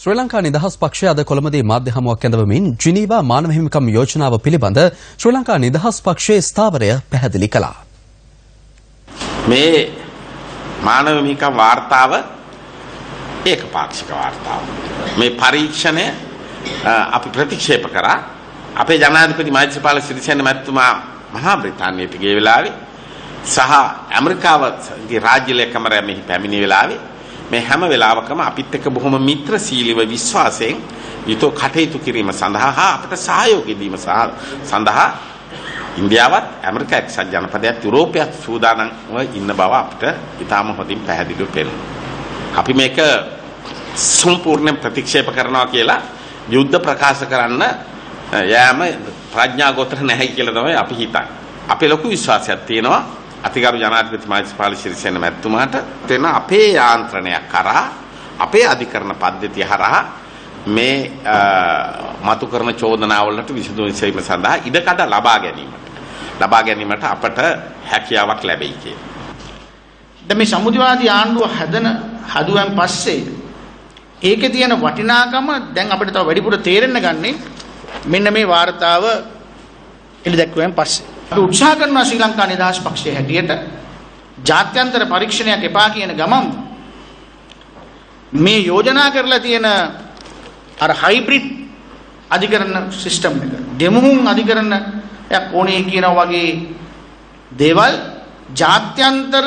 ශ්‍රී ලංකා නිදහස් පක්ෂය අද කොළඹදී මාධ්‍ය හමුවක් ඇඳවමින් ජිනීවා මානව හිමිකම් යෝජනාව පිළිබඳ ශ්‍රී ලංකා නිදහස් පක්ෂයේ ස්ථාවරය පැහැදිලි කළා. මේ මානව හිමිකම් වාර්තාව ඒකපාක්ෂික වාර්තාවක්. මේ පරීක්ෂණය අපි ප්‍රතික්ෂේප කරා. අපේ ජනාධිපති මෛත්‍රීපාල සිරිසේන මැතිතුමා මහා බ්‍රිතාන්‍යයට ගිය වෙලාවේ සහ ඇමරිකාවේ රාජ්‍ය ලේකම්වරයා මෙහි පැමිණි වෙලාවේ මේ හැම වෙලාවකම අපිත් එක්ක බොහොම මිත්‍රශීලීව විශ්වාසයෙන් යුතුව කටයුතු කිරීම සඳහා අපට සහයෝගය දීම සඳහා ඉන්දියාවත් ඇමරිකා එක්සත් ජනපදයත් යුරෝපයත් සූදානම්ව ඉන්න බව අපිට ඉතාම හොඳින් පැහැදිලිව පෙනුණා. අපි මේක සම්පූර්ණයෙන් ප්‍රතික්ෂේප කරනවා කියලා යුද්ධ ප්‍රකාශ කරන්න යෑම ප්‍රඥාගෝචර නැහැ කියලා තමයි අපි හිතන්නේ. අපේ ලොකු විශ්වාසයක් තියෙනවා අතිගරු ජනාධිපති මෛත්‍රීපාල සිරිසේන මැතිතුමාට තෙන අපේ යාන්ත්‍රණයක් කරා අපේ අධිකරණ පද්ධතිය හරහා මේ මතු කරන චෝදනාවලට විසඳුම් සෙවීම සඳහා ඉඩකඩ ලබා ගැනීමට අපට හැකියාවක් ලැබෙයි කියලා. දැන් මේ සමුදිවාදී ආණ්ඩුව හදුවන් පස්සේ ඒකේ තියෙන වටිනාකම දැන් අපිට තව වැඩිපුර තේරෙන්න ගන්නේ මෙන්න මේ වාර්තාව එළිදැක්වුවෙන් පස්සේ. අපි උත්සාහ කරනවා ශ්‍රී ලංකා නිදහස් පක්ෂයේ හැටියට ජාත්‍යන්තර පරීක්ෂණයක් එපා කියන ගමන් මේ යෝජනා කරලා තියෙන අර හයිබ්‍රිඩ් අධිකරණ සිස්ටම් එක දෙමුහුන් අධිකරණයක් ඕනේ කියන වගේ දේවල් ජාත්‍යන්තර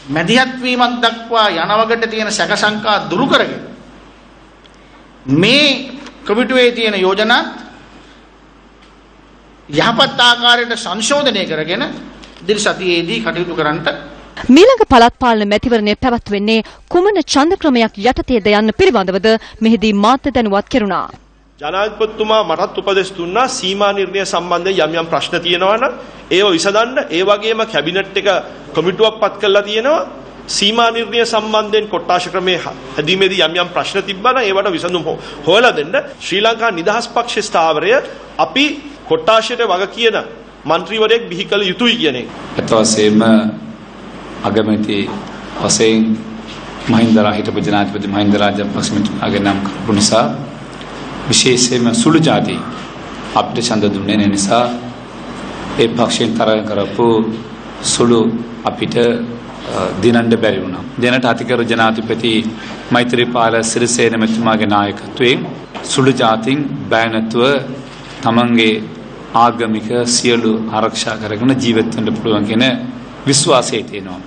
මැදිහත් වීමක් දක්වා යන වගට තියෙන සැකසංකා දුරු කරගෙන මේ කමිටුවේ තියෙන යෝජනා යහපත් ආකාරයට සංශෝධනය කරගෙන දින සතියේදී කටයුතු කරන්නට මීළඟ පළාත් පාලන මැතිවරණය පැවැත්වෙන්නේ කුමන ඡන්ද ක්‍රමයක් යටතේද යන්න පිළිබඳවද මෙහිදී මාධ්‍ය දැනුවත් කෙරුණා. ජනාධිපතිතුමා මටත් උපදෙස් දුන්නා සීමා නිර්ණය සම්බන්ධයෙන් යම් ප්‍රශ්න තියෙනවා නම් ඒව විසඳන්න. ඒ වගේම කැබිනට් එක කමිටුවක් පත් කරලා තියෙනවා සීමා නිර්ණය සම්බන්ධයෙන් කොට්ටාශ ක්‍රමයේ හැදීමේදී යම් ප්‍රශ්න තිබ්බනම් ඒවට විසඳුම් හොයලා දෙන්න ශ්‍රී ලංකා නිදහස් පක්ෂ ස්ථාවරය අපි කොට්ටාශයට වග කියන മന്ത്രിවරයෙක් බිහි කළ යුතුයි කියන එක. අතවසේම අගමැති වශයෙන් හිටපු ජනාධිපති මහින්ද රාජපක්ෂ මහත්මයාගේ නම් කරපු නිසා විශේෂයෙන්ම සුළු ජාති අපිට ඡන්ද දුන්නේ නැ නිසා ඒ පක්ෂයෙන් තරඟ කරපු සුළු අපිට දිනන්න බැරි වුණා. දැනට අතිගරු ජනාධිපති මෛත්‍රීපාල සිරිසේන මහත්මයාගේ නායකත්වයෙන් සුළු ජාතින් බය නැතුව තමන්ගේ ආගමික සියලු ආරක්ෂා කරගෙන ජීවත් වෙන්න පුළුවන් කියන විශ්වාසය තියෙනවා.